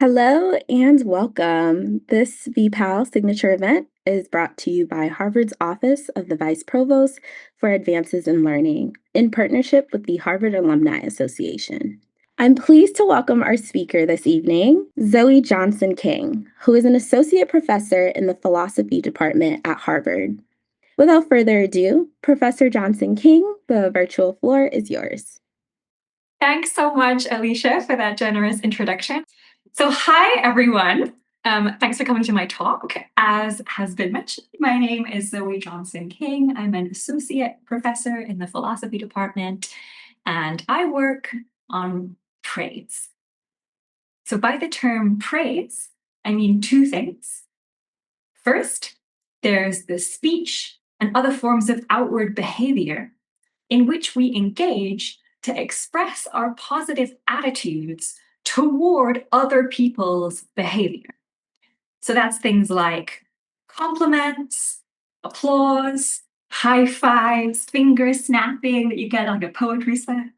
Hello and welcome. This VPAL signature event is brought to you by Harvard's Office of the Vice Provost for Advances in Learning in partnership with the Harvard Alumni Association. I'm pleased to welcome our speaker this evening, Zoe Johnson King, who is an associate professor in the philosophy department at Harvard. Without further ado, Professor Johnson King, the virtual floor is yours. Thanks so much, Alicia, for that generous introduction. So hi, everyone. Thanks for coming to my talk. As has been mentioned, my name is Zoe Johnson King. I'm an associate professor in the philosophy department, and I work on praise. So by the term praise, I mean two things. First, there's the speech and other forms of outward behavior in which we engage to express our positive attitudes toward other people's behavior. So that's things like compliments, applause, high fives, finger snapping that you get on a poetry set,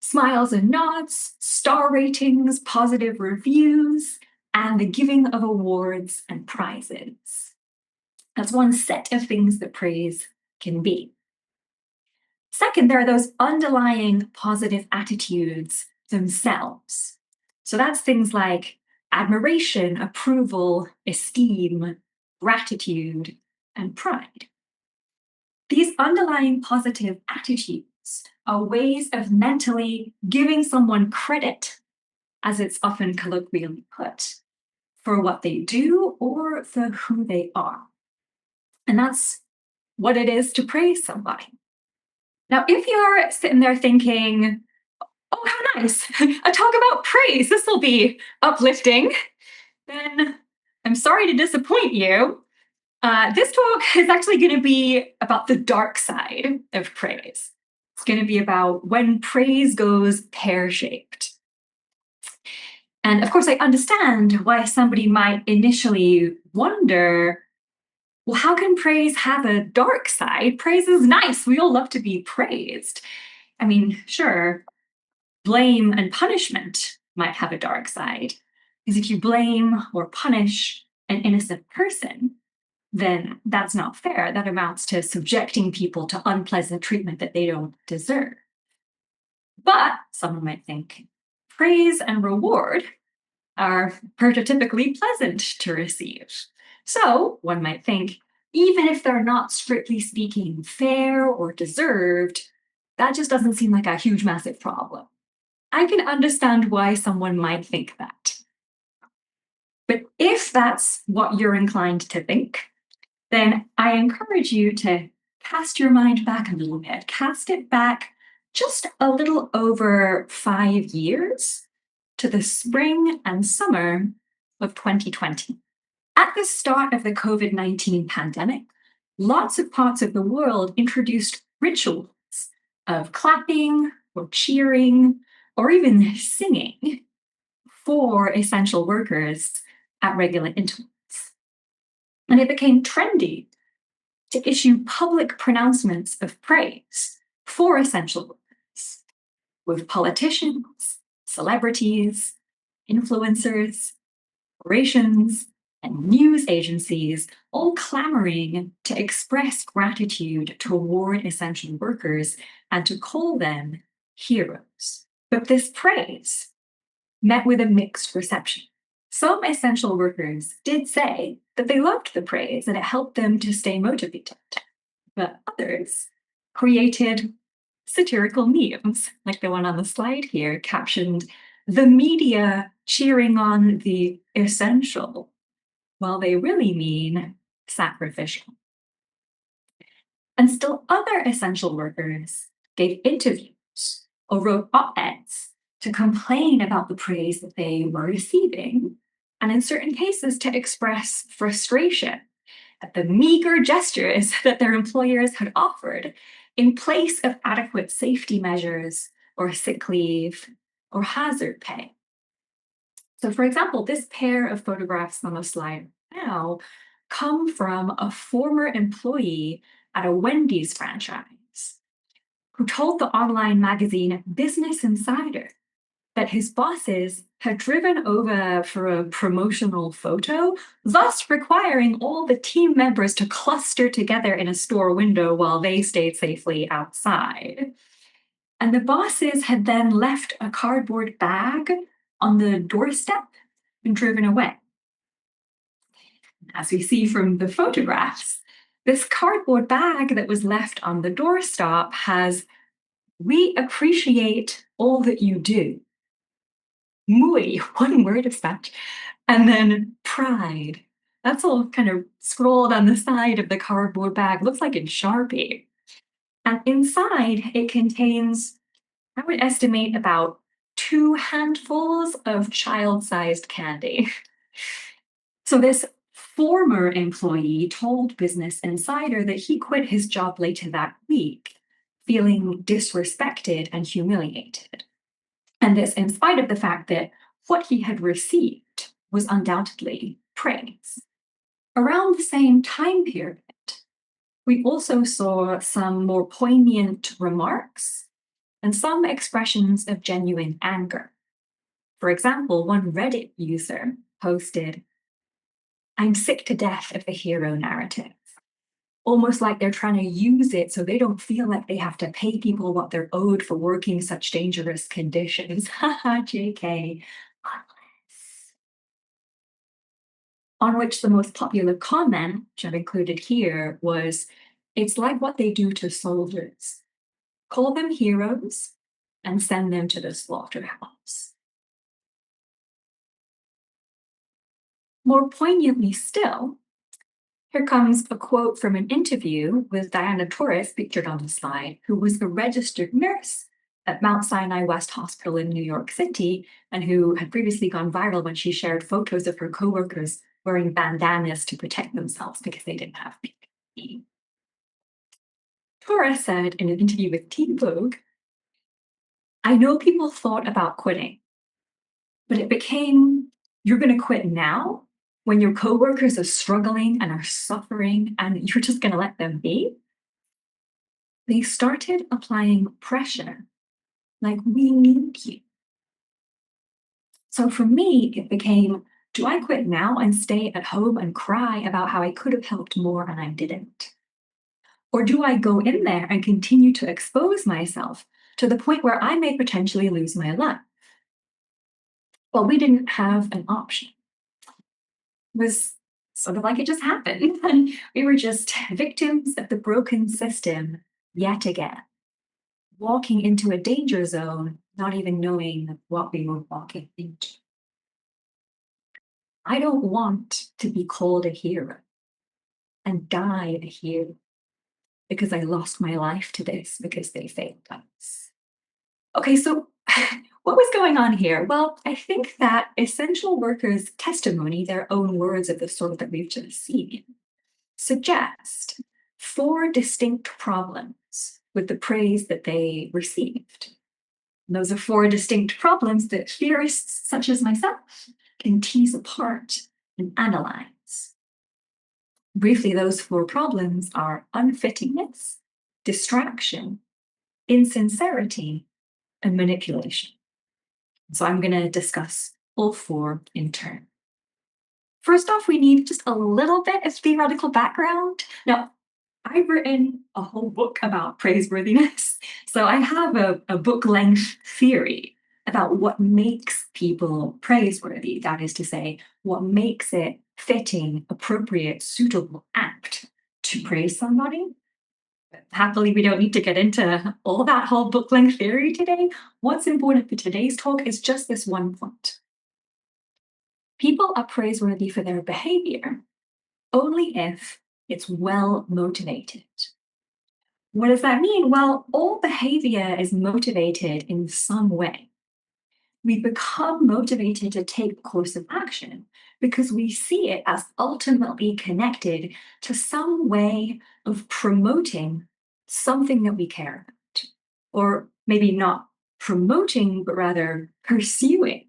smiles and nods, star ratings, positive reviews, and the giving of awards and prizes. That's one set of things that praise can be. Second, there are those underlying positive attitudes themselves. So that's things like admiration, approval, esteem, gratitude, and pride. These underlying positive attitudes are ways of mentally giving someone credit, as it's often colloquially put, for what they do or for who they are. And that's what it is to praise somebody. Now, if you're sitting there thinking, oh, how nice, a talk about praise, this will be uplifting, then I'm sorry to disappoint you. This talk is actually going to be about the dark side of praise. It's going to be about when praise goes pear-shaped. And of course, I understand why somebody might initially wonder, well, how can praise have a dark side? Praise is nice. We all love to be praised. I mean, sure, blame and punishment might have a dark side. Because if you blame or punish an innocent person, then that's not fair. That amounts to subjecting people to unpleasant treatment that they don't deserve. But someone might think praise and reward are prototypically pleasant to receive. So one might think, even if they're not strictly speaking fair or deserved, that just doesn't seem like a huge, massive problem. I can understand why someone might think that. But if that's what you're inclined to think, then I encourage you to cast your mind back a little bit. Cast it back just a little over 5 years to the spring and summer of 2020. At the start of the COVID-19 pandemic, lots of parts of the world introduced rituals of clapping or cheering or even singing for essential workers at regular intervals. And it became trendy to issue public pronouncements of praise for essential workers, with politicians, celebrities, influencers, corporations, and news agencies all clamoring to express gratitude toward essential workers and to call them heroes. But this praise met with a mixed reception. Some essential workers did say that they loved the praise and it helped them to stay motivated, but others created satirical memes, like the one on the slide here, captioned, "The media cheering on the essential," while they really mean sacrificial. And still other essential workers gave interviews or wrote op-eds to complain about the praise that they were receiving, and in certain cases to express frustration at the meager gestures that their employers had offered in place of adequate safety measures or sick leave or hazard pay. So, for example, this pair of photographs on the slide now come from a former employee at a Wendy's franchise who told the online magazine Business Insider that his bosses had driven over for a promotional photo, thus requiring all the team members to cluster together in a store window while they stayed safely outside. And the bosses had then left a cardboard bag on the doorstep and driven away. As we see from the photographs, this cardboard bag that was left on the doorstop has "We appreciate all that you do." Muy, one word of Spanish. And then pride. That's all kind of scrolled on the side of the cardboard bag. Looks like in Sharpie. And inside, it contains, I would estimate, about 2 handfuls of child-sized candy. So this former employee told Business Insider that he quit his job later that week, feeling disrespected and humiliated. And this in spite of the fact that what he had received was undoubtedly praise. Around the same time period, we also saw some more poignant remarks and some expressions of genuine anger. For example, one Reddit user posted, "I'm sick to death of the hero narrative." Almost like they're trying to use it so they don't feel like they have to pay people what they're owed for working such dangerous conditions. Haha, JK. Unless. On which the most popular comment, which I've included here, was, "It's like what they do to soldiers. Call them heroes and send them to the slaughterhouse." More poignantly still, here comes a quote from an interview with Diana Torres, pictured on the slide, who was a registered nurse at Mount Sinai West Hospital in New York City, and who had previously gone viral when she shared photos of her coworkers wearing bandanas to protect themselves because they didn't have PPE. Torres said in an interview with Teen Vogue, "I know people thought about quitting, but it became, you're going to quit now when your coworkers are struggling and are suffering and you're just going to let them be?" They started applying pressure, like, "We need you." So for me, it became, do I quit now and stay at home and cry about how I could have helped more and I didn't? Or do I go in there and continue to expose myself to the point where I may potentially lose my life? Well, we didn't have an option. It was sort of like it just happened. And we were just victims of the broken system yet again, walking into a danger zone, not even knowing what we were walking into. I don't want to be called a hero and die a hero because I lost my life to this because they failed us. Okay, so what was going on here? Well, I think that essential workers' testimony, their own words of the sort that we've just seen, suggest 4 distinct problems with the praise that they received. And those are 4 distinct problems that theorists such as myself can tease apart and analyze. Briefly, those 4 problems are unfittingness, distraction, insincerity, and manipulation. So I'm going to discuss all 4 in turn. First off, we need just a little bit of theoretical background. Now, I've written a whole book about praiseworthiness, so I have a book-length theory about what makes people praiseworthy. That is to say, what makes it fitting, appropriate, suitable, apt to praise somebody. Happily, we don't need to get into all that whole book-length theory today. What's important for today's talk is just this one point. People are praiseworthy for their behavior only if it's well motivated. What does that mean? Well, all behavior is motivated in some way. We become motivated to take a course of action because we see it as ultimately connected to some way of promoting something that we care about. Or maybe not promoting, but rather pursuing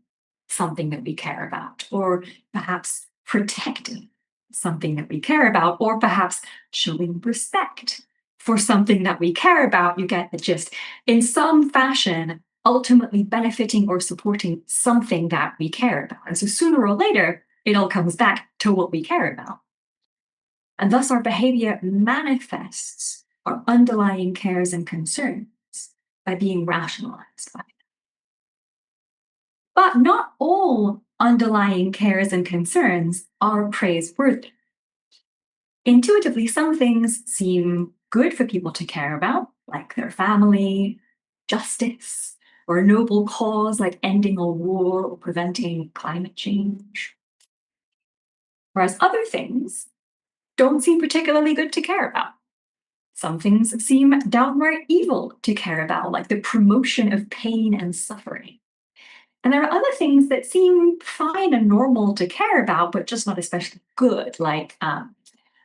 something that we care about, or perhaps protecting something that we care about, or perhaps showing respect for something that we care about. You get the gist. In some fashion, ultimately benefiting or supporting something that we care about. And so sooner or later, it all comes back to what we care about. And thus our behavior manifests our underlying cares and concerns by being rationalized by it. But not all underlying cares and concerns are praiseworthy. Intuitively, some things seem good for people to care about, like their family, justice, or a noble cause like ending a war or preventing climate change. Whereas other things don't seem particularly good to care about. Some things seem downright evil to care about, like the promotion of pain and suffering. And there are other things that seem fine and normal to care about, but just not especially good, like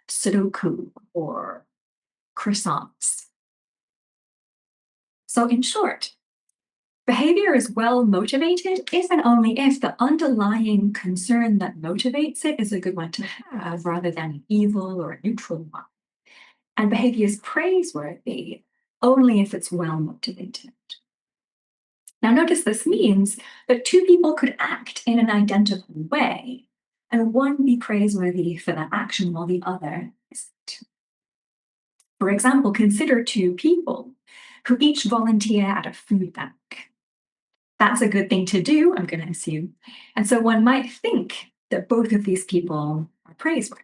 Sudoku or croissants. So, in short, behavior is well motivated if and only if the underlying concern that motivates it is a good one to have rather than an evil or a neutral one. And behavior is praiseworthy only if it's well motivated. Now, notice this means that two people could act in an identical way, and one be praiseworthy for that action while the other isn't. For example, consider two people who each volunteer at a food bank. That's a good thing to do, I'm going to assume. And so one might think that both of these people are praiseworthy.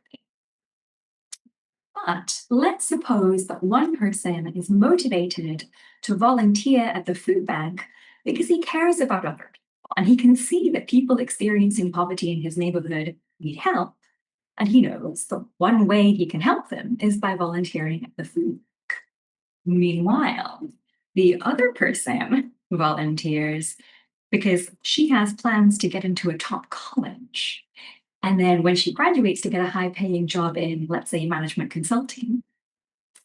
But let's suppose that one person is motivated to volunteer at the food bank because he cares about other people and he can see that people experiencing poverty in his neighborhood need help. And he knows the one way he can help them is by volunteering at the food bank. Meanwhile, the other person volunteers because she has plans to get into a top college. And then when she graduates to get a high paying job in, let's say, management consulting.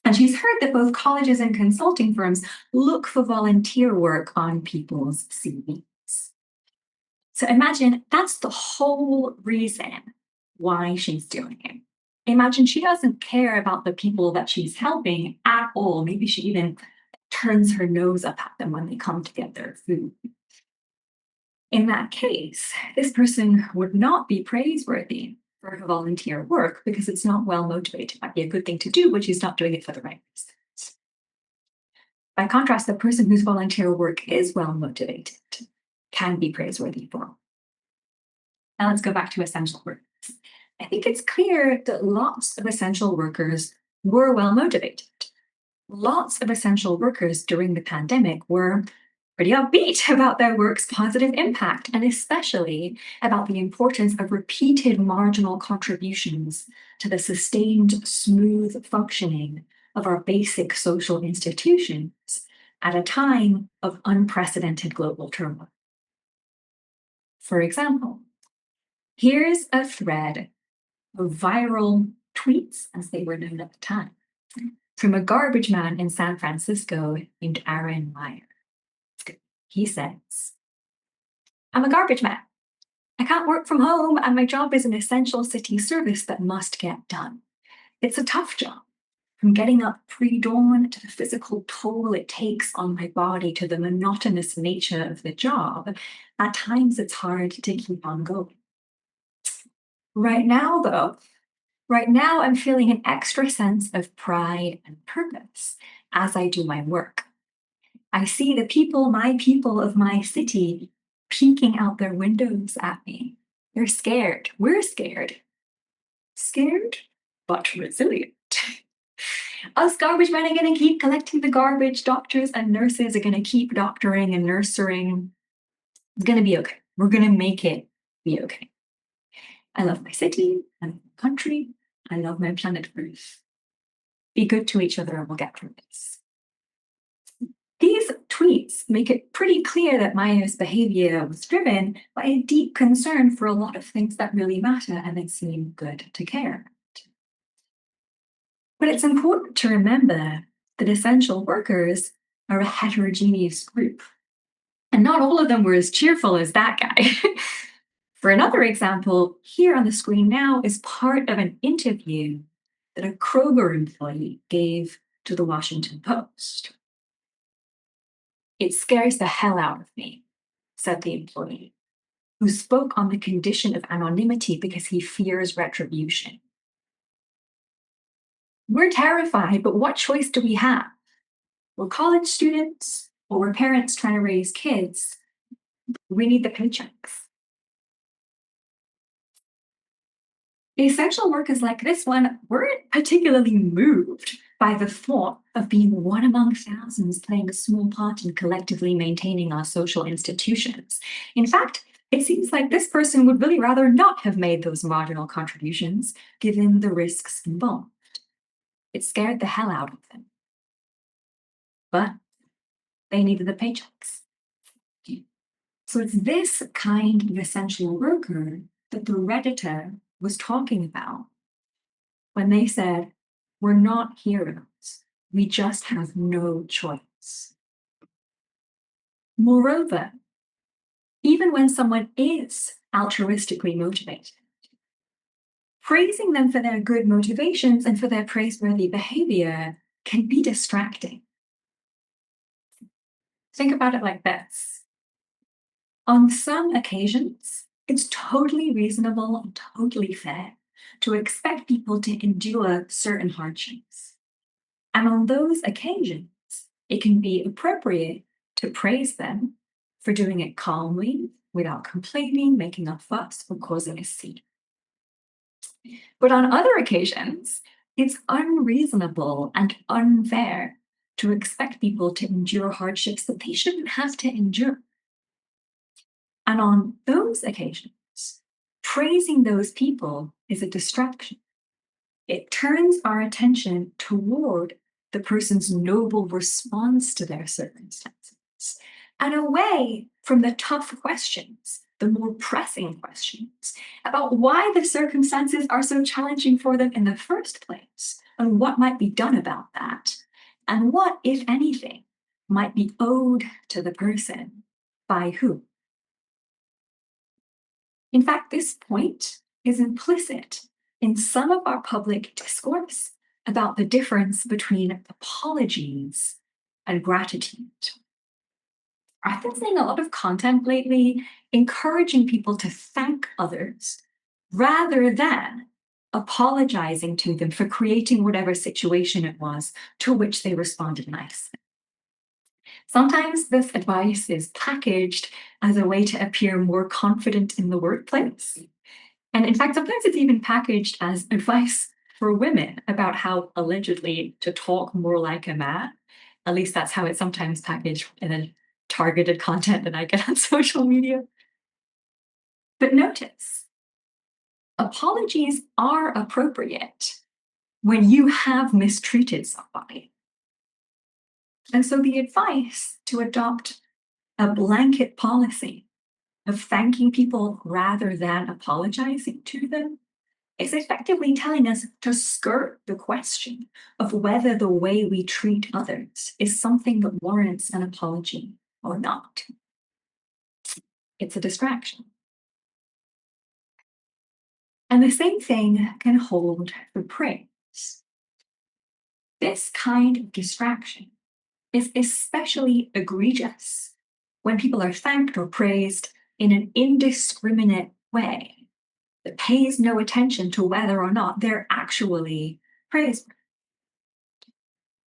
And she's heard that both colleges and consulting firms look for volunteer work on people's CVs. So imagine that's the whole reason why she's doing it. Imagine she doesn't care about the people that she's helping at all. Maybe she even turns her nose up at them when they come to get their food. In that case, this person would not be praiseworthy for her volunteer work because it's not well motivated. It might be a good thing to do, but she's not doing it for the right reasons. By contrast, the person whose volunteer work is well motivated can be praiseworthy for. Now let's go back to essential workers. I think it's clear that lots of essential workers were well motivated. Lots of essential workers during the pandemic were pretty upbeat about their work's positive impact, and especially about the importance of repeated marginal contributions to the sustained, smooth functioning of our basic social institutions at a time of unprecedented global turmoil. For example, here's a thread of viral tweets, as they were known at the time, from a garbage man in San Francisco named Aaron Meyer. He says, I'm a garbage man. I can't work from home, and my job is an essential city service that must get done. It's a tough job, from getting up pre-dawn to the physical toll it takes on my body to the monotonous nature of the job. At times, it's hard to keep on going. Right now, though, I'm feeling an extra sense of pride and purpose as I do my work. I see the people, my people of my city, peeking out their windows at me. They're scared. We're scared. Scared, but resilient. Us garbage men are going to keep collecting the garbage. Doctors and nurses are going to keep doctoring and nursing. It's going to be okay. We're going to make it be okay. I love my city. I love my country. I love my planet Earth. Be good to each other and we'll get through this. These tweets make it pretty clear that Maya's behavior was driven by a deep concern for a lot of things that really matter and that seem good to care about. But it's important to remember that essential workers are a heterogeneous group. And not all of them were as cheerful as that guy. For another example, here on the screen now is part of an interview that a Kroger employee gave to the Washington Post. It scares the hell out of me, said the employee, who spoke on the condition of anonymity because he fears retribution. We're terrified, but what choice do we have? We're college students, or we're parents trying to raise kids. We need the paychecks. Essential workers like this one weren't particularly moved by the thought of being one among thousands playing a small part in collectively maintaining our social institutions. In fact, it seems like this person would really rather not have made those marginal contributions, given the risks involved. It scared the hell out of them. But they needed the paychecks. So it's this kind of essential worker that the Redditor was talking about when they said, we're not heroes, we just have no choice. Moreover, even when someone is altruistically motivated, praising them for their good motivations and for their praiseworthy behavior can be distracting. Think about it like this. On some occasions, it's totally reasonable and totally fair to expect people to endure certain hardships. And on those occasions, it can be appropriate to praise them for doing it calmly, without complaining, making a fuss, or causing a scene. But on other occasions, it's unreasonable and unfair to expect people to endure hardships that they shouldn't have to endure. And on those occasions, praising those people is a distraction. It turns our attention toward the person's noble response to their circumstances and away from the tough questions, the more pressing questions about why the circumstances are so challenging for them in the first place and what might be done about that, and what, if anything, might be owed to the person by who. In fact, this point is implicit in some of our public discourse about the difference between apologies and gratitude. I've been seeing a lot of content lately encouraging people to thank others rather than apologizing to them for creating whatever situation it was to which they responded nicely. Sometimes this advice is packaged as a way to appear more confident in the workplace. And in fact, sometimes it's even packaged as advice for women about how allegedly to talk more like a man. At least that's how it's sometimes packaged in a targeted content that I get on social media. But notice, apologies are appropriate when you have mistreated somebody. And so the advice to adopt a blanket policy of thanking people rather than apologizing to them is effectively telling us to skirt the question of whether the way we treat others is something that warrants an apology or not. It's a distraction. And the same thing can hold for praise. This kind of distraction is especially egregious when people are thanked or praised in an indiscriminate way that pays no attention to whether or not they're actually praised.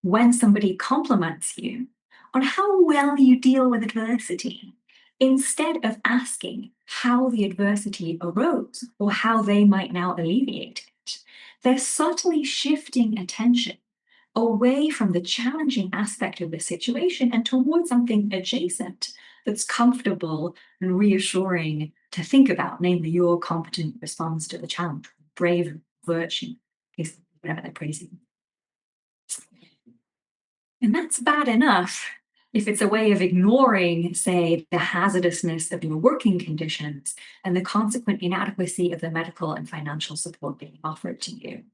When somebody compliments you on how well you deal with adversity, instead of asking how the adversity arose or how they might now alleviate it, they're subtly shifting attention away from the challenging aspect of the situation and towards something adjacent that's comfortable and reassuring to think about, namely your competent response to the challenge, brave virtue, is whatever they're praising. And that's bad enough if it's a way of ignoring, say, the hazardousness of your working conditions and the consequent inadequacy of the medical and financial support being offered to you.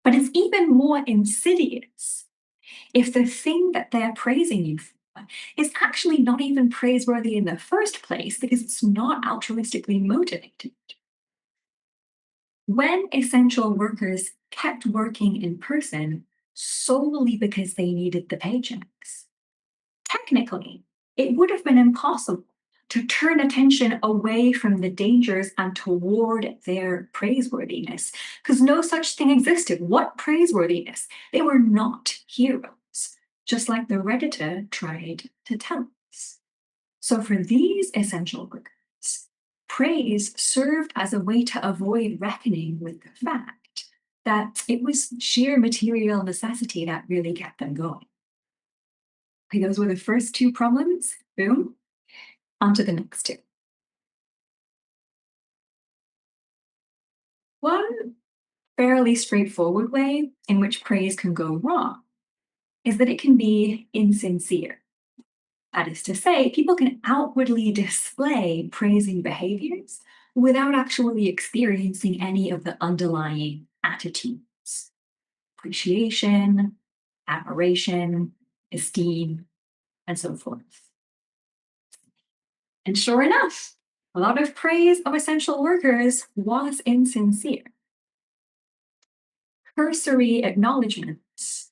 But it's even more insidious if the thing that they're praising you for is actually not even praiseworthy in the first place because it's not altruistically motivated. When essential workers kept working in person solely because they needed the paychecks, technically, it would have been impossible to turn attention away from the dangers and toward their praiseworthiness, because no such thing existed. What praiseworthiness? They were not heroes, just like the Redditor tried to tell us. So for these essential workers, praise served as a way to avoid reckoning with the fact that it was sheer material necessity that really kept them going. Okay, those were the first two problems. Boom. On to the next two. One fairly straightforward way in which praise can go wrong is that it can be insincere. That is to say, people can outwardly display praising behaviors without actually experiencing any of the underlying attitudes: appreciation, admiration, esteem, and so forth. And sure enough, a lot of praise of essential workers was insincere. Cursory acknowledgements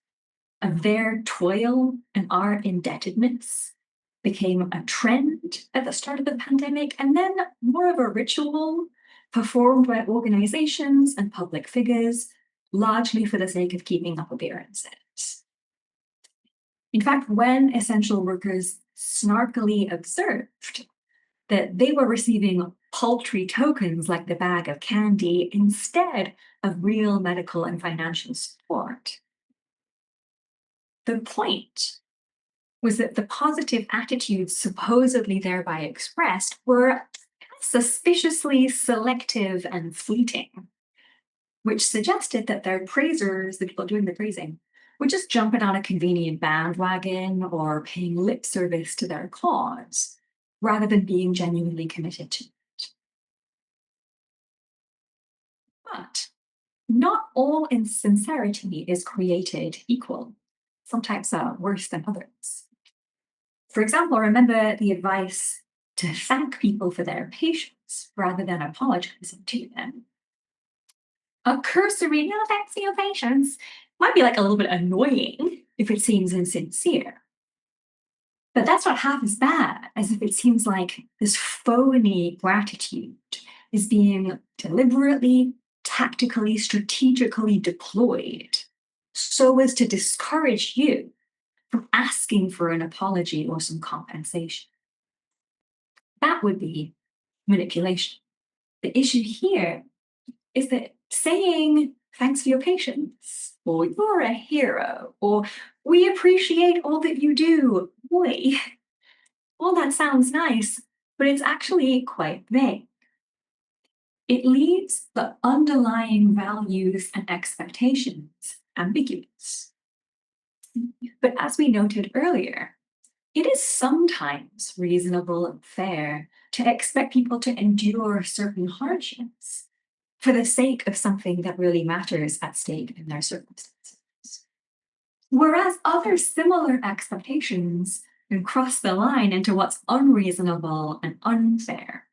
of their toil and our indebtedness became a trend at the start of the pandemic, and then more of a ritual performed by organizations and public figures, largely for the sake of keeping up appearances. In fact, when essential workers snarkily observed that they were receiving paltry tokens like the bag of candy instead of real medical and financial support, the point was that the positive attitudes supposedly thereby expressed were suspiciously selective and fleeting, which suggested that their praisers, the people doing the praising, were just jumping on a convenient bandwagon or paying lip service to their cause, rather than being genuinely committed to it. But not all insincerity is created equal, sometimes worse than others. For example, remember the advice to thank people for their patience rather than apologizing to them. A cursory, no thanks for your patience, might be like a little bit annoying if it seems insincere. But that's not half as bad as if it seems like this phony gratitude is being deliberately, tactically, strategically deployed so as to discourage you from asking for an apology or some compensation. That would be manipulation. The issue here is that saying thanks for your patience, or you're a hero, or we appreciate all that you do, boy, all that sounds nice, but it's actually quite vague. It leaves the underlying values and expectations ambiguous. But as we noted earlier, it is sometimes reasonable and fair to expect people to endure certain hardships for the sake of something that really matters at stake in their circumstances. Whereas other similar expectations can cross the line into what's unreasonable and unfair.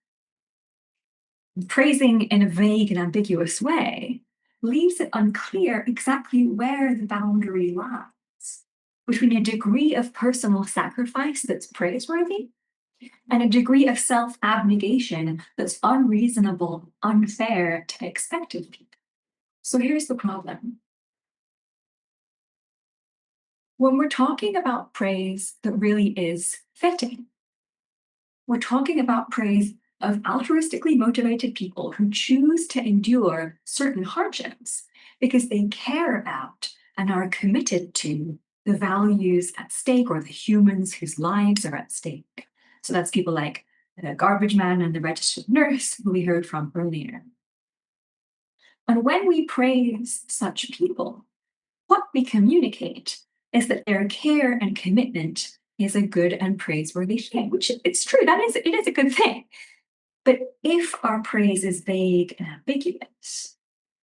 Praising in a vague and ambiguous way leaves it unclear exactly where the boundary lies between a degree of personal sacrifice that's praiseworthy and a degree of self-abnegation that's unreasonable, unfair to expect of people. So here's the problem. When we're talking about praise that really is fitting, we're talking about praise of altruistically motivated people who choose to endure certain hardships because they care about and are committed to the values at stake or the humans whose lives are at stake. So that's people like the garbage man and the registered nurse who we heard from earlier. And when we praise such people, what we communicate is that their care and commitment is a good and praiseworthy thing, which it's true, it is a good thing. But if our praise is vague and ambiguous,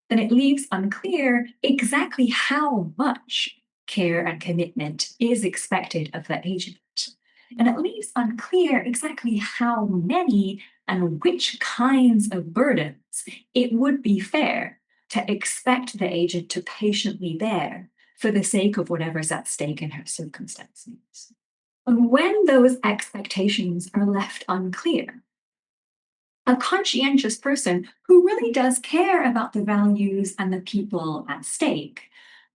then it leaves unclear exactly how much care and commitment is expected of the agent. And it leaves unclear exactly how many and which kinds of burdens it would be fair to expect the agent to patiently bear for the sake of whatever's at stake in her circumstances. And when those expectations are left unclear, a conscientious person who really does care about the values and the people at stake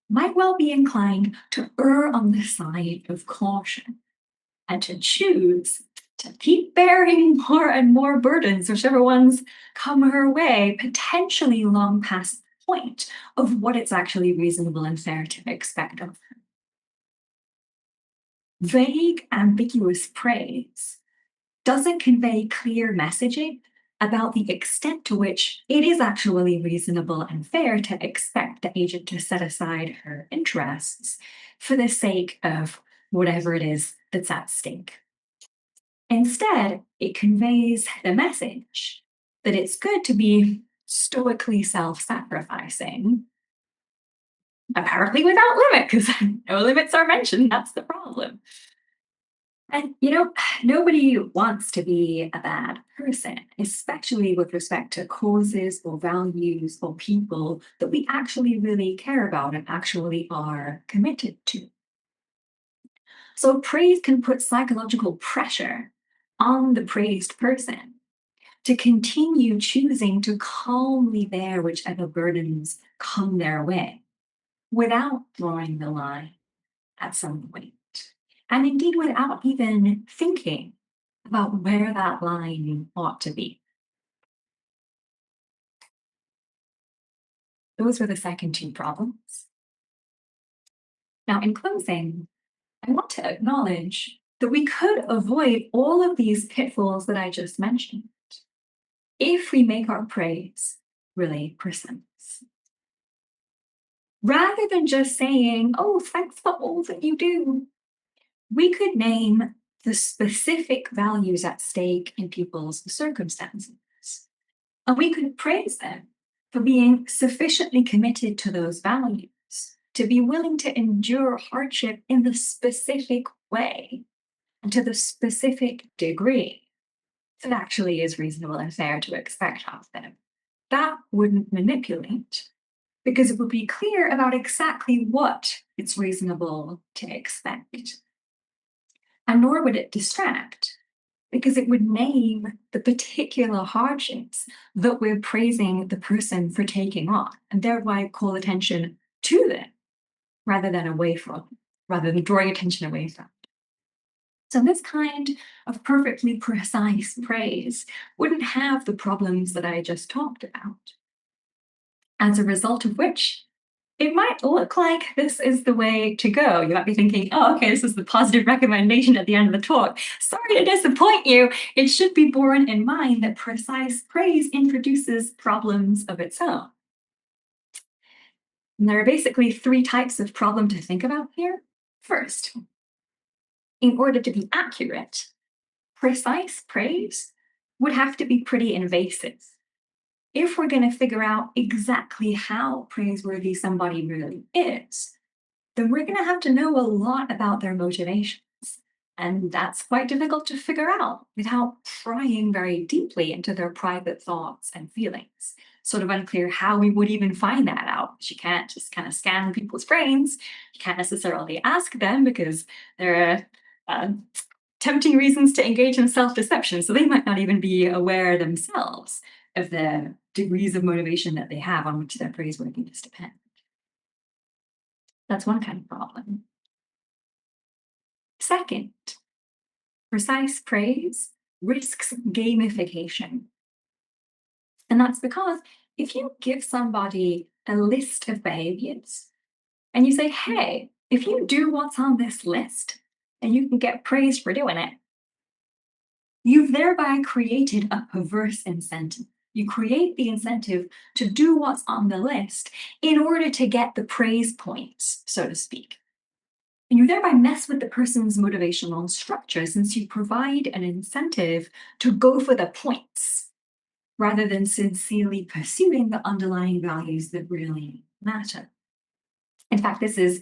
might well be inclined to err on the side of caution and to choose to keep bearing more and more burdens, whichever ones come her way, potentially long past the point of what it's actually reasonable and fair to expect of her. Vague, ambiguous praise doesn't convey clear messaging about the extent to which it is actually reasonable and fair to expect the agent to set aside her interests for the sake of whatever it is that's at stake. Instead, it conveys the message that it's good to be stoically self sacrificing, apparently without limit, because no limits are mentioned. That's the problem. And, nobody wants to be a bad person, especially with respect to causes or values or people that we actually really care about and actually are committed to. So, praise can put psychological pressure on the praised person to continue choosing to calmly bear whichever burdens come their way without drawing the line at some point. And indeed, without even thinking about where that line ought to be. Those were the second two problems. Now, in closing, I want to acknowledge that we could avoid all of these pitfalls that I just mentioned if we make our praise really precise. Rather than just saying, oh, thanks for all that you do, we could name the specific values at stake in people's circumstances. And we could praise them for being sufficiently committed to those values, to be willing to endure hardship in the specific way and to the specific degree that actually is reasonable and fair to expect of them. That wouldn't manipulate because it would be clear about exactly what it's reasonable to expect. And nor would it distract because it would name the particular hardships that we're praising the person for taking on and thereby call attention to them rather than away from, rather than drawing attention away from. So this kind of perfectly precise praise wouldn't have the problems that I just talked about. As a result of which, it might look like this is the way to go. You might be thinking, oh, okay, this is the positive recommendation at the end of the talk. Sorry to disappoint you. It should be borne in mind that precise praise introduces problems of its own. And there are basically three types of problem to think about here. First, in order to be accurate, precise praise would have to be pretty invasive. If we're going to figure out exactly how praiseworthy somebody really is, then we're going to have to know a lot about their motivations. And that's quite difficult to figure out without prying very deeply into their private thoughts and feelings. Sort of unclear how we would even find that out. You can't just kind of scan people's brains. You can't necessarily ask them because there are tempting reasons to engage in self-deception. So they might not even be aware themselves of the degrees of motivation that they have on which their praiseworthiness depends. That's one kind of problem. Second, precise praise risks gamification. And that's because if you give somebody a list of behaviors and you say, hey, if you do what's on this list, and you can get praised for doing it, you've thereby created a perverse incentive. You create the incentive to do what's on the list in order to get the praise points, so to speak. And you thereby mess with the person's motivational structure since you provide an incentive to go for the points rather than sincerely pursuing the underlying values that really matter. In fact, this is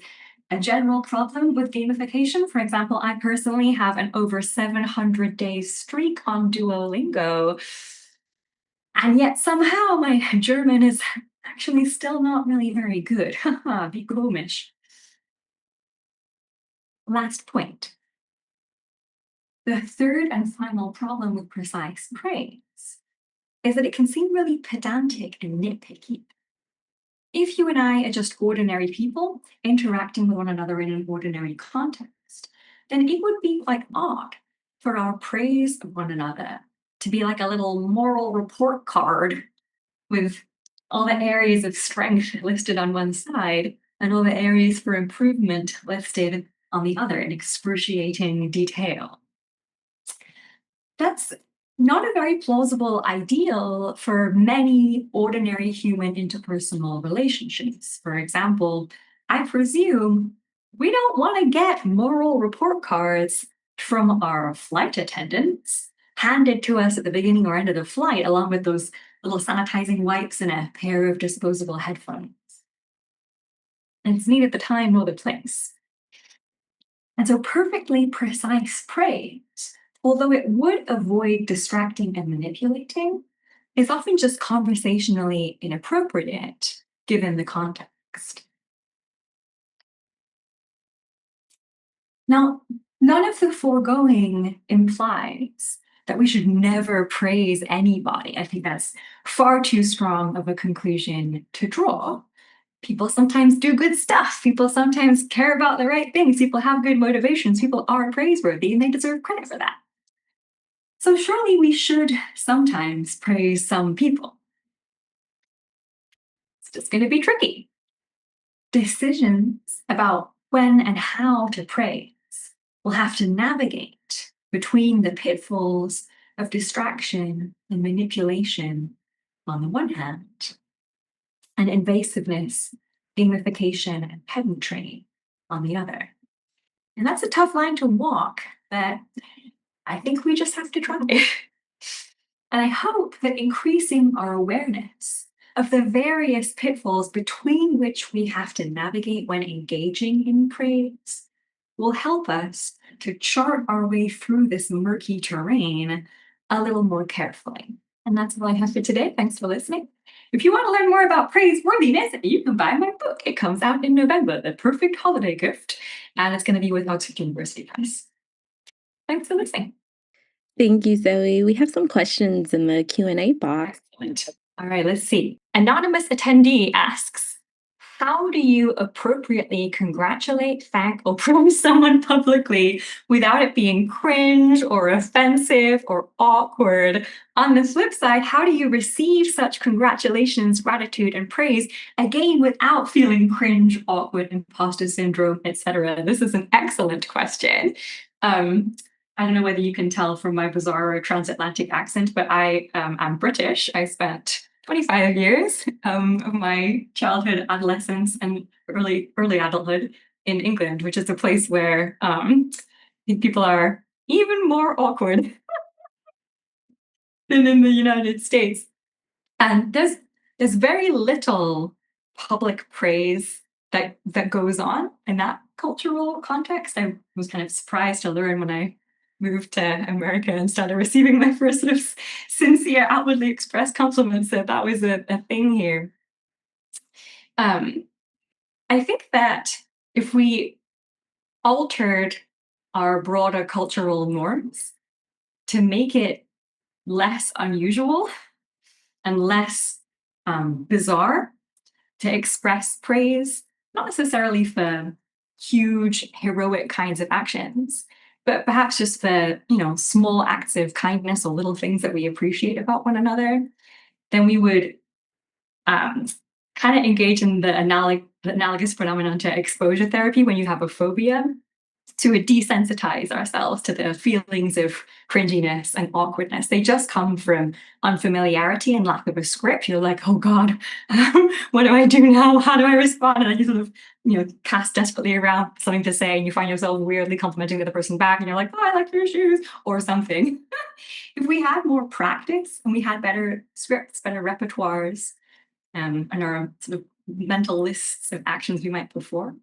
a general problem with gamification. For example, I personally have an over 700-day streak on Duolingo, and yet somehow my German is actually still not really very good. Haha, wie komisch. Last point. The third and final problem with precise praise is that it can seem really pedantic and nitpicky. If you and I are just ordinary people interacting with one another in an ordinary context, then it would be quite odd for our praise of one another to be like a little moral report card with all the areas of strength listed on one side and all the areas for improvement listed on the other in excruciating detail. That's not a very plausible ideal for many ordinary human interpersonal relationships. For example, I presume we don't want to get moral report cards from our flight attendants handed to us at the beginning or end of the flight, along with those little sanitizing wipes and a pair of disposable headphones. And it's neither the time nor the place. And so, perfectly precise praise, although it would avoid distracting and manipulating, is often just conversationally inappropriate given the context. Now, none of the foregoing implies that we should never praise anybody. I think that's far too strong of a conclusion to draw. People sometimes do good stuff. People sometimes care about the right things. People have good motivations. People are praiseworthy and they deserve credit for that. So surely we should sometimes praise some people. It's just going to be tricky. Decisions about when and how to praise will have to navigate between the pitfalls of distraction and manipulation on the one hand, and invasiveness, gamification, and pedantry on the other. And that's a tough line to walk that I think we just have to try. And I hope that increasing our awareness of the various pitfalls between which we have to navigate when engaging in praise will help us to chart our way through this murky terrain a little more carefully. And that's all I have for today. Thanks for listening. If you want to learn more about praiseworthiness, you can buy my book. It comes out in November, The Perfect Holiday Gift, and it's going to be with Oxford University Press. Thanks for listening. Thank you, Zoe. We have some questions in the Q&A box. Excellent. All right, let's see. Anonymous attendee asks, how do you appropriately congratulate, thank, or praise someone publicly without it being cringe or offensive or awkward? On the flip side, how do you receive such congratulations, gratitude, and praise, again, without feeling cringe, awkward, imposter syndrome, etc.? This is an excellent question. I don't know whether you can tell from my bizarre transatlantic accent, but I'm British. I spent 25 years of my childhood, adolescence, and early adulthood in England, which is a place where people are even more awkward than in the United States. And there's very little public praise that goes on in that cultural context. I was kind of surprised to learn when I moved to America and started receiving my first sort of sincere, outwardly expressed compliments that was a thing here. I think that if we altered our broader cultural norms to make it less unusual and less bizarre to express praise, not necessarily for huge heroic kinds of actions, but perhaps just for small acts of kindness or little things that we appreciate about one another, then we would kind of engage in the analogous phenomenon to exposure therapy when you have a phobia, to desensitize ourselves to the feelings of cringiness and awkwardness. They just come from unfamiliarity and lack of a script. You're like, oh God, what do I do now? How do I respond? And then you sort of, cast desperately around something to say, and you find yourself weirdly complimenting the other person back, and you're like, oh, I like your shoes, or something. If we had more practice and we had better scripts, better repertoires, and our sort of mental lists of actions we might perform,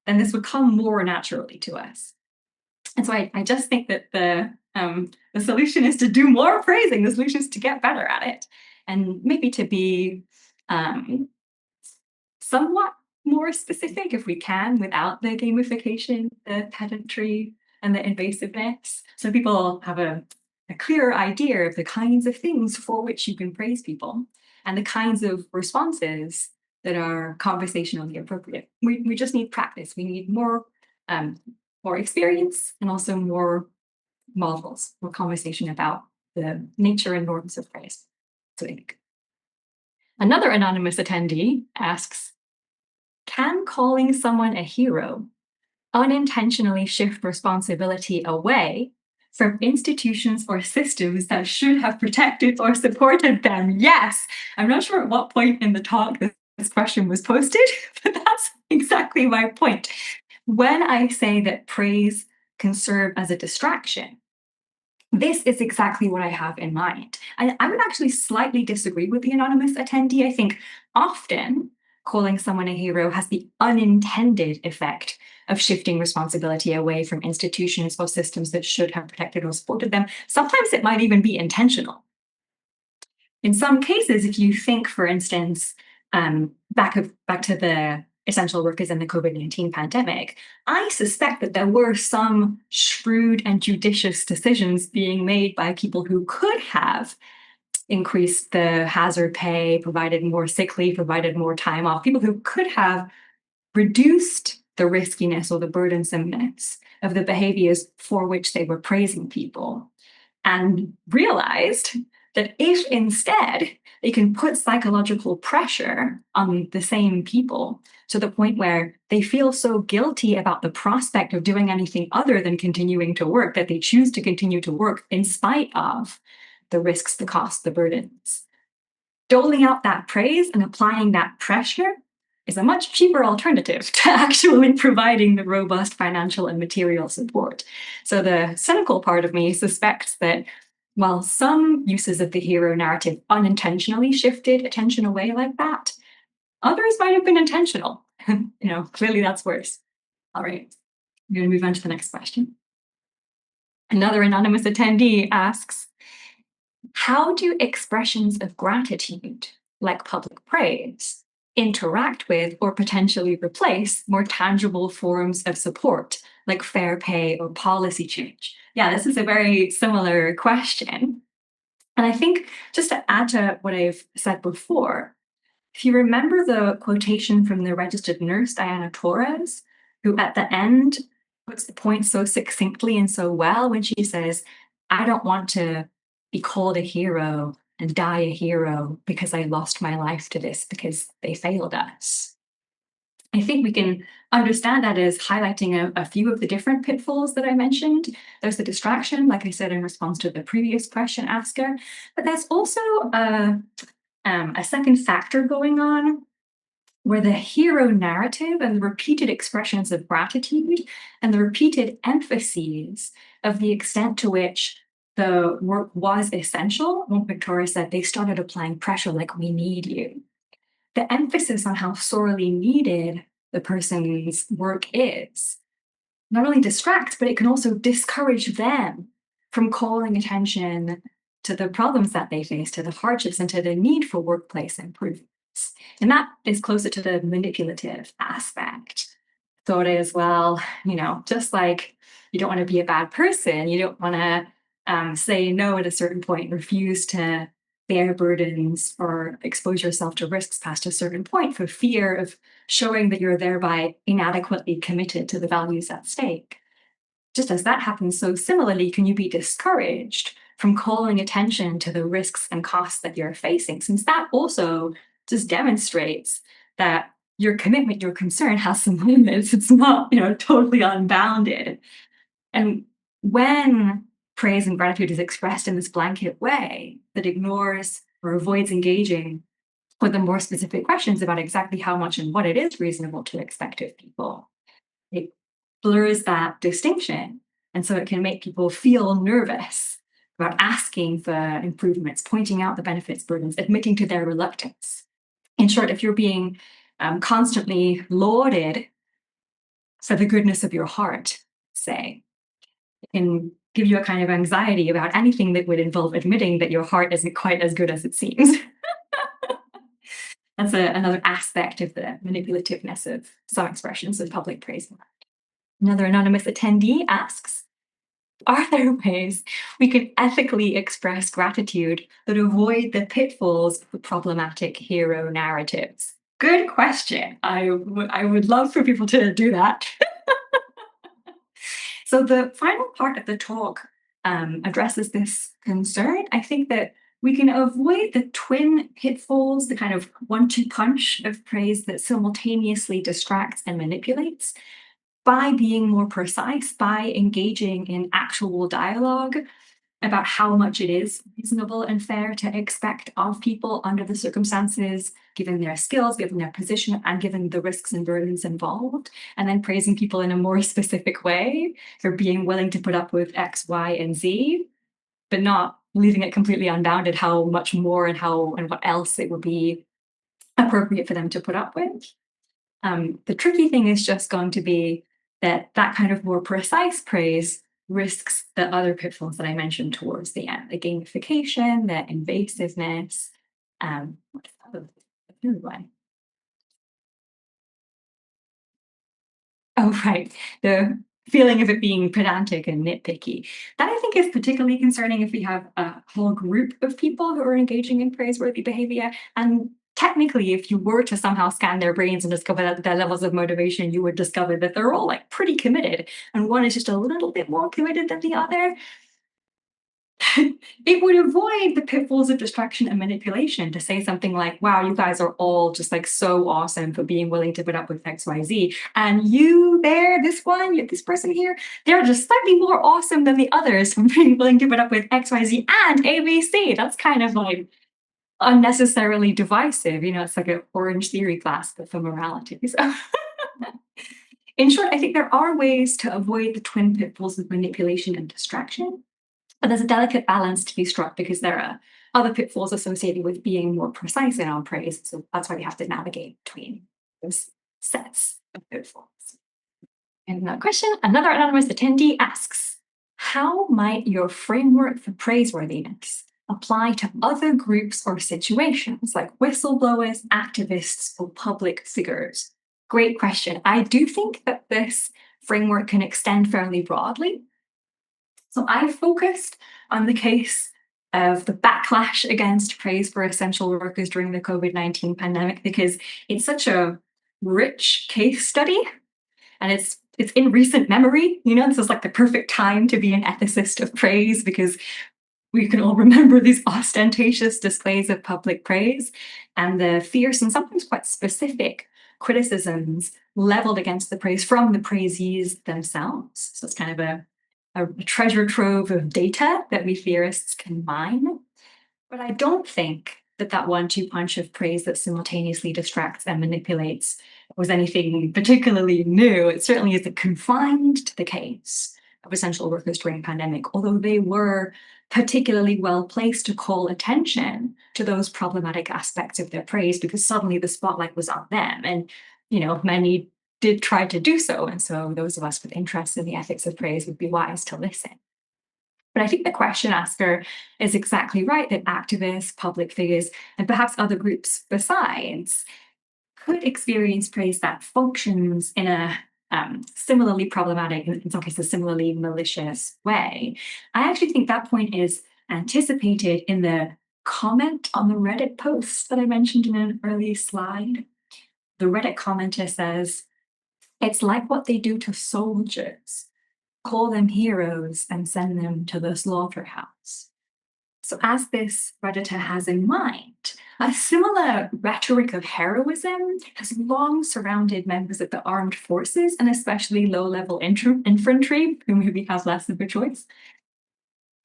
then this would come more naturally to us. And so I just think that the solution is to do more praising. The solution is to get better at it, and maybe to be somewhat more specific if we can, without the gamification, the pedantry, and the invasiveness. So people have a clearer idea of the kinds of things for which you can praise people and the kinds of responses that are conversationally appropriate. We just need practice. We need more experience and also more models, more conversation about the nature and norms of praise. So I think. Another anonymous attendee asks, can calling someone a hero unintentionally shift responsibility away from institutions or systems that should have protected or supported them? Yes. I'm not sure at what point in the talk this question was posted, but that's exactly my point. When I say that praise can serve as a distraction, this is exactly what I have in mind. And I would actually slightly disagree with the anonymous attendee. I think often calling someone a hero has the unintended effect of shifting responsibility away from institutions or systems that should have protected or supported them. Sometimes it might even be intentional. In some cases, if you think, for instance, back to the essential workers and the COVID-19 pandemic, I suspect that there were some shrewd and judicious decisions being made by people who could have increased the hazard pay, provided more sick leave, provided more time off, people who could have reduced the riskiness or the burdensomeness of the behaviors for which they were praising people, and realized that if instead they can put psychological pressure on the same people to the point where they feel so guilty about the prospect of doing anything other than continuing to work that they choose to continue to work in spite of the risks, the costs, the burdens. Doling out that praise and applying that pressure is a much cheaper alternative to actually providing the robust financial and material support. So the cynical part of me suspects that while some uses of the hero narrative unintentionally shifted attention away like that, others might have been intentional. Clearly that's worse. All right, I'm going to move on to the next question. Another anonymous attendee asks, how do expressions of gratitude, like public praise, interact with or potentially replace more tangible forms of support, like fair pay or policy change? Yeah, this is a very similar question. And I think just to add to what I've said before, if you remember the quotation from the registered nurse, Diana Torres, who at the end puts the point so succinctly and so well when she says, I don't want to be called a hero and die a hero because I lost my life to this because they failed us. I think we can understand that as highlighting a few of the different pitfalls that I mentioned. There's the distraction, like I said in response to the previous question asker, but there's also a second factor going on where the hero narrative and the repeated expressions of gratitude and the repeated emphases of the extent to which the work was essential. When Victoria said they started applying pressure like, we need you. The emphasis on how sorely needed the person's work is not only distracts, but it can also discourage them from calling attention to the problems that they face, to the hardships, and to the need for workplace improvements. And that is closer to the manipulative aspect. Thought as well, just like you don't want to be a bad person, you don't want to say no at a certain point, refuse to bear burdens or expose yourself to risks past a certain point for fear of showing that you're thereby inadequately committed to the values at stake. Just as that happens, so similarly, can you be discouraged from calling attention to the risks and costs that you're facing, since that also just demonstrates that your commitment, your concern has some limits. It's not, totally unbounded. And when praise and gratitude is expressed in this blanket way that ignores or avoids engaging with the more specific questions about exactly how much and what it is reasonable to expect of people, it blurs that distinction. And so it can make people feel nervous about asking for improvements, pointing out the benefits, burdens, admitting to their reluctance. In short, if you're being constantly lauded for the goodness of your heart, say, it can give you a kind of anxiety about anything that would involve admitting that your heart isn't quite as good as it seems. That's another aspect of the manipulativeness of some expressions of public praise. Another anonymous attendee asks, Are there ways we can ethically express gratitude that avoid the pitfalls of problematic hero narratives? Good question. I would love for people to do that. So the final part of the talk addresses this concern. I think that we can avoid the twin pitfalls, the kind of 1-2 punch of praise that simultaneously distracts and manipulates by being more precise, by engaging in actual dialogue about how much it is reasonable and fair to expect of people under the circumstances, given their skills, given their position, and given the risks and burdens involved, and then praising people in a more specific way for being willing to put up with X, Y, and Z, but not leaving it completely unbounded how much more and how and what else it would be appropriate for them to put up with. The tricky thing is just going to be that that kind of more precise praise risks the other pitfalls that I mentioned towards the end, the gamification, the invasiveness. What's the third one? Oh, right. The feeling of it being pedantic and nitpicky. That I think is particularly concerning if we have a whole group of people who are engaging in praiseworthy behavior. And technically, if you were to somehow scan their brains and discover that their levels of motivation, you would discover that they're all like pretty committed. And one is just a little bit more committed than the other. It would avoid the pitfalls of distraction and manipulation to say something like, wow, you guys are all just like so awesome for being willing to put up with XYZ. And you there, this one, this person here, they're just slightly more awesome than the others for being willing to put up with XYZ and ABC. That's kind of like unnecessarily divisive. You know, it's like an Orange Theory class, but for morality. So, in short, I think there are ways to avoid the twin pitfalls of manipulation and distraction. But there's a delicate balance to be struck because there are other pitfalls associated with being more precise in our praise. So that's why we have to navigate between those sets of pitfalls. And another question, another anonymous attendee asks, how might your framework for praiseworthiness apply to other groups or situations like whistleblowers, activists, or public figures? Great question. I do think that this framework can extend fairly broadly. So I focused on the case of the backlash against praise for essential workers during the COVID-19 pandemic because it's such a rich case study and it's in recent memory. You know, this is like the perfect time to be an ethicist of praise because we can all remember these ostentatious displays of public praise and the fierce and sometimes quite specific criticisms leveled against the praise from the praisees themselves. So it's kind of a treasure trove of data that we theorists can mine. But I don't think that that 1-2 punch of praise that simultaneously distracts and manipulates was anything particularly new. It certainly isn't confined to the case of essential workers during a pandemic, although they were particularly well placed to call attention to those problematic aspects of their praise because suddenly the spotlight was on them. And, you know, many did try to do so. And so those of us with interest in the ethics of praise would be wise to listen. But I think the question asker is exactly right that activists, public figures, and perhaps other groups besides could experience praise that functions in a similarly problematic, in some cases, similarly malicious way. I actually think that point is anticipated in the comment on the Reddit post that I mentioned in an early slide. The Reddit commenter says, it's like what they do to soldiers, call them heroes and send them to the slaughterhouse. So, as this Redditor has in mind, a similar rhetoric of heroism has long surrounded members of the armed forces and especially low level infantry, who maybe have less of a choice.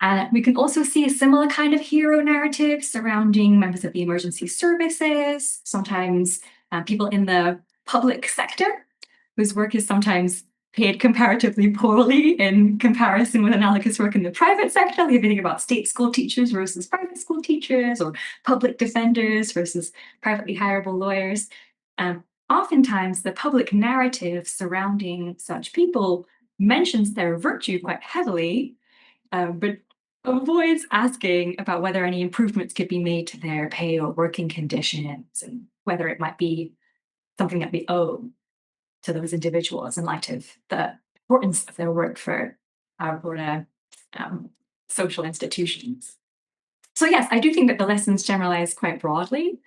And we can also see a similar kind of hero narrative surrounding members of the emergency services, sometimes people in the public sector, whose work is sometimes paid comparatively poorly in comparison with analogous work in the private sector. If you think about state school teachers versus private school teachers, or public defenders versus privately hireable lawyers. Oftentimes, the public narrative surrounding such people mentions their virtue quite heavily, but avoids asking about whether any improvements could be made to their pay or working conditions and whether it might be something that we owe to those individuals in light of the importance of their work for our broader um, social institutions. So yes, I do think that the lessons generalize quite broadly.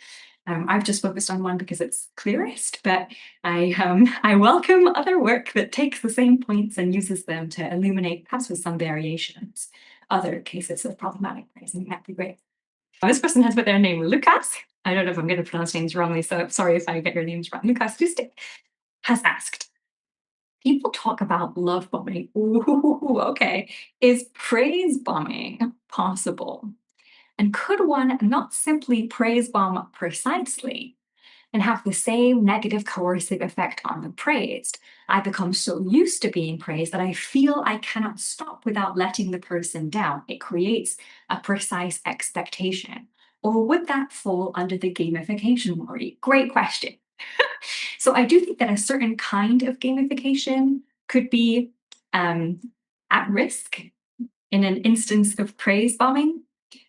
I've just focused on one because it's clearest, but I welcome other work that takes the same points and uses them to illuminate, perhaps with some variations, other cases of problematic praising. That'd be great. This person has put their name Lucas. I don't know if I'm going to pronounce names wrongly, so sorry if I get your names wrong. Lucas Lustig has asked, people talk about love bombing. Ooh, okay. Is praise bombing possible? And could one not simply praise bomb precisely and have the same negative coercive effect on the praised? I become so used to being praised that I feel I cannot stop without letting the person down. It creates a precise expectation. Or would that fall under the gamification worry? Great question. So I do think that a certain kind of gamification could be at risk in an instance of praise bombing,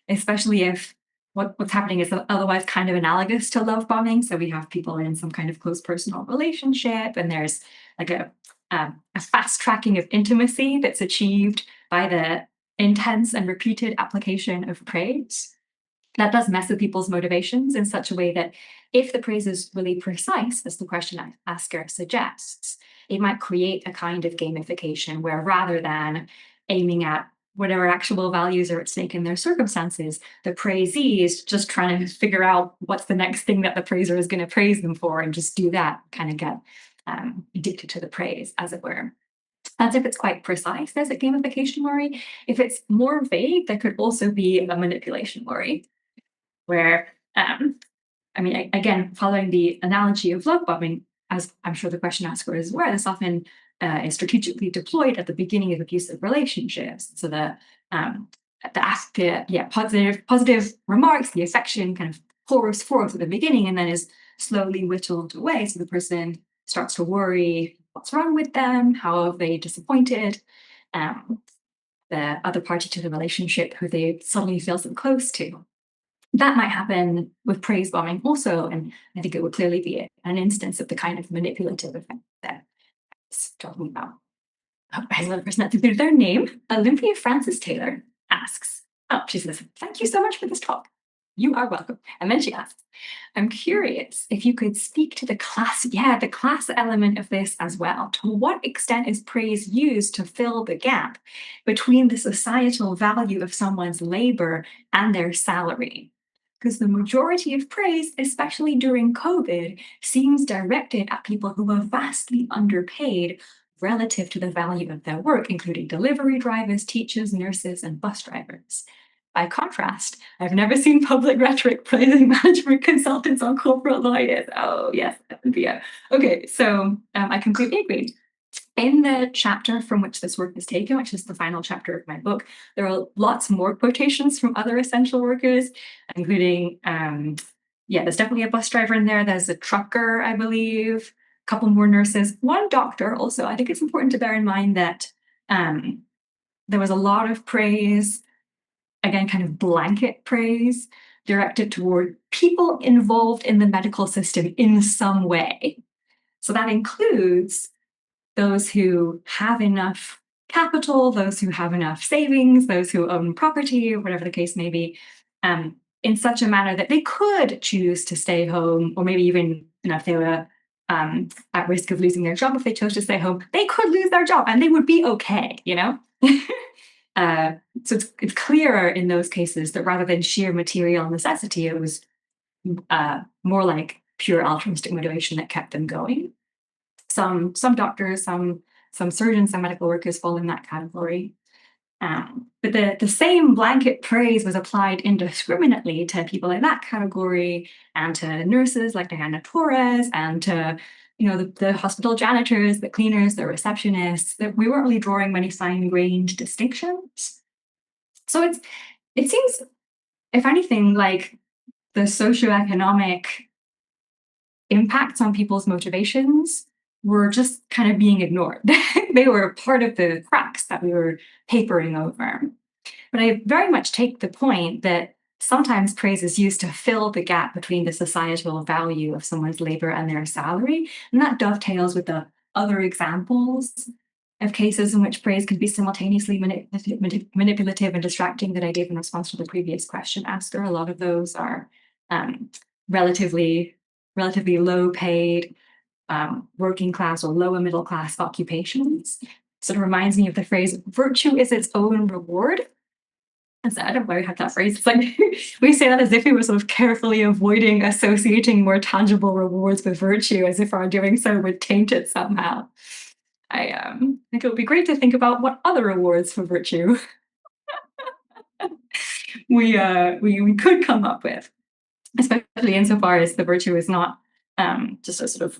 especially if what's happening is otherwise kind of analogous to love bombing. So we have people in some kind of close personal relationship, and there's like a fast tracking of intimacy that's achieved by the intense and repeated application of praise. That does mess with people's motivations in such a way that if the praise is really precise, as the question asker suggests, it might create a kind of gamification where rather than aiming at whatever actual values are at stake in their circumstances, the praisee is just trying to figure out what's the next thing that the praiser is going to praise them for and just do that, kind of get addicted to the praise, as it were. That's if it's quite precise, there's a gamification worry. If it's more vague, there could also be a manipulation worry where, I mean, again, following the analogy of love bombing, as I'm sure the question asker is aware, this often is strategically deployed at the beginning of abusive relationships. So positive remarks, the affection kind of pours forth at the beginning and then is slowly whittled away. So the person starts to worry what's wrong with them, how have they disappointed the other party to the relationship who they suddenly feel so close to. That might happen with praise bombing also, and I think it would clearly be an instance of the kind of manipulative effect that it's talking about. Oh, I have another person that's included their name. Olympia Francis Taylor asks, oh, she says, thank you so much for this talk. You are welcome. And then she asks, I'm curious if you could speak to the class element of this as well. To what extent is praise used to fill the gap between the societal value of someone's labor and their salary? Because the majority of praise, especially during COVID, seems directed at people who are vastly underpaid relative to the value of their work, including delivery drivers, teachers, nurses, and bus drivers. By contrast, I've never seen public rhetoric praising management consultants on corporate lawyers. Oh, yes, that would be it. Okay, so I completely agree. In the chapter from which this work is taken, which is the final chapter of my book, there are lots more quotations from other essential workers, including, there's definitely a bus driver in there. There's a trucker, I believe, a couple more nurses, one doctor also. I think it's important to bear in mind that there was a lot of praise, again, kind of blanket praise directed toward people involved in the medical system in some way. So that includes those who have enough capital, those who have enough savings, those who own property, or whatever the case may be, in such a manner that they could choose to stay home, or maybe even, if they were at risk of losing their job, if they chose to stay home, they could lose their job and they would be okay, So it's clearer in those cases that rather than sheer material necessity, it was more like pure altruistic motivation that kept them going. Some doctors, some surgeons, some medical workers fall in that category. But the same blanket praise was applied indiscriminately to people in that category and to nurses like Diana Torres and to the hospital janitors, the cleaners, the receptionists. That we weren't really drawing many fine-grained distinctions. So it seems, if anything, like the socioeconomic impacts on people's motivations were just kind of being ignored. They were part of the cracks that we were papering over. But I very much take the point that sometimes praise is used to fill the gap between the societal value of someone's labor and their salary. And that dovetails with the other examples of cases in which praise can be simultaneously manipulative and distracting that I gave in response to the previous question asker. A lot of those are relatively low paid, working class or lower middle class occupations. Sort of reminds me of the phrase, virtue is its own reward. And so I don't know where we have that phrase. It's like we say that as if we were sort of carefully avoiding associating more tangible rewards with virtue, as if our doing so would taint it somehow. I think it would be great to think about what other rewards for virtue we could come up with, especially insofar as the virtue is not just a sort of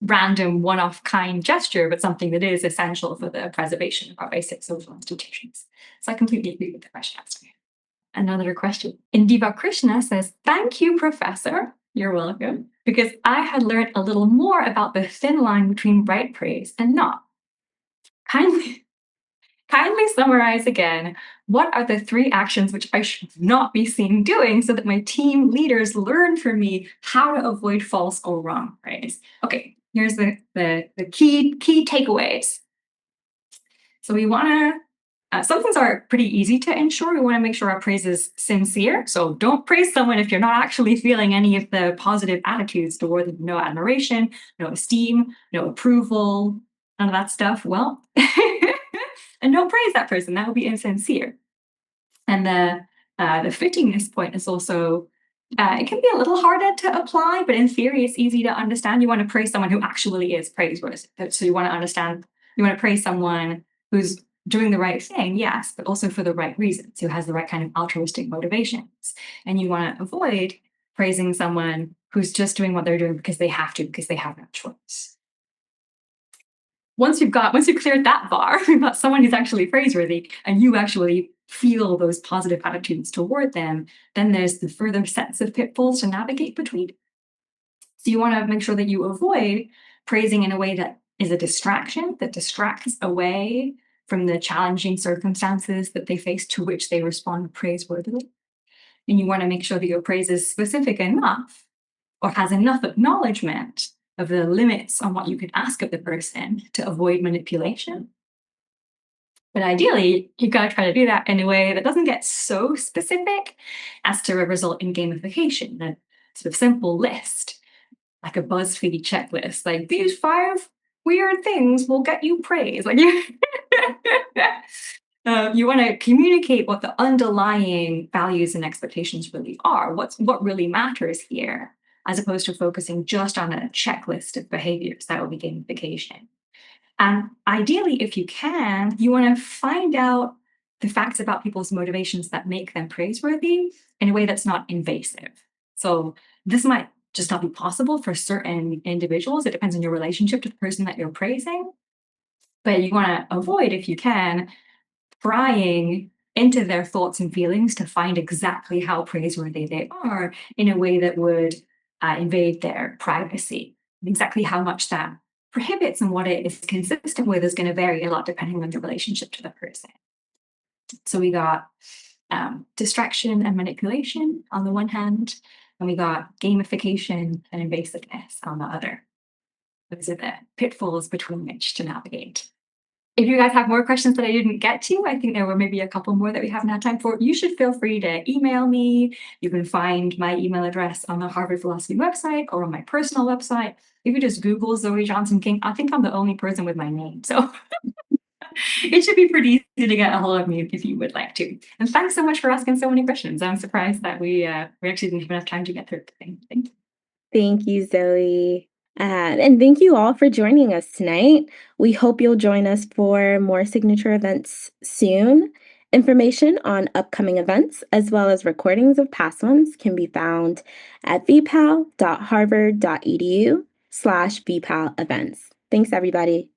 random one-off kind gesture, but something that is essential for the preservation of our basic social institutions. So I completely agree with the question asked. Another question. Indiva Krishna says, thank you, Professor. You're welcome. Because I had learned a little more about the thin line between right praise and not. Kindly summarize again, what are the 3 actions which I should not be seen doing so that my team leaders learn from me how to avoid false or wrong praise? Okay, here's the key takeaways. So we want to, some things are pretty easy to ensure. We want to make sure our praise is sincere. So don't praise someone if you're not actually feeling any of the positive attitudes toward them. No admiration, no esteem, no approval, none of that stuff. Well, and don't praise that person. That would be insincere. And the fittingness point is also, it can be a little harder to apply, but in theory, it's easy to understand. You want to praise someone who actually is praiseworthy. So you want to understand, you want to praise someone who's doing the right thing, yes, but also for the right reasons, who has the right kind of altruistic motivations. And you want to avoid praising someone who's just doing what they're doing because they have to, because they have no choice. Once you've cleared that bar, you've got someone who's actually praiseworthy and you actually feel those positive attitudes toward them, then there's the further sets of pitfalls to navigate between. So you want to make sure that you avoid praising in a way that is a distraction, that distracts away from the challenging circumstances that they face to which they respond praiseworthily. And you want to make sure that your praise is specific enough or has enough acknowledgement of the limits on what you could ask of the person to avoid manipulation. But ideally, you've got to try to do that in a way that doesn't get so specific as to result in gamification, a sort of simple list, like a BuzzFeed checklist, like these 5 weird things will get you praise. Like you want to communicate what the underlying values and expectations really are, what really matters here, as opposed to focusing just on a checklist of behaviors. That would be gamification. And ideally, if you can, you want to find out the facts about people's motivations that make them praiseworthy in a way that's not invasive. So this might just not be possible for certain individuals. It depends on your relationship to the person that you're praising. But you want to avoid, if you can, prying into their thoughts and feelings to find exactly how praiseworthy they are in a way that would invade their privacy. Exactly how much that prohibits and what it is consistent with is going to vary a lot depending on the relationship to the person. So we got distraction and manipulation on the one hand, and we got gamification and invasiveness on the other. Those are the pitfalls between which to navigate. If you guys have more questions that I didn't get to, I think there were maybe a couple more that we haven't had time for, you should feel free to email me. You can find my email address on the Harvard Philosophy website or on my personal website. If you just Google Zoe Johnson King, I think I'm the only person with my name. So it should be pretty easy to get a hold of me if you would like to. And thanks so much for asking so many questions. I'm surprised that we actually didn't have enough time to get through everything. Thank you. Thank you, Zoe. And thank you all for joining us tonight. We hope you'll join us for more signature events soon. Information on upcoming events, as well as recordings of past ones, can be found at vpal.harvard.edu/vpal events. Thanks, everybody.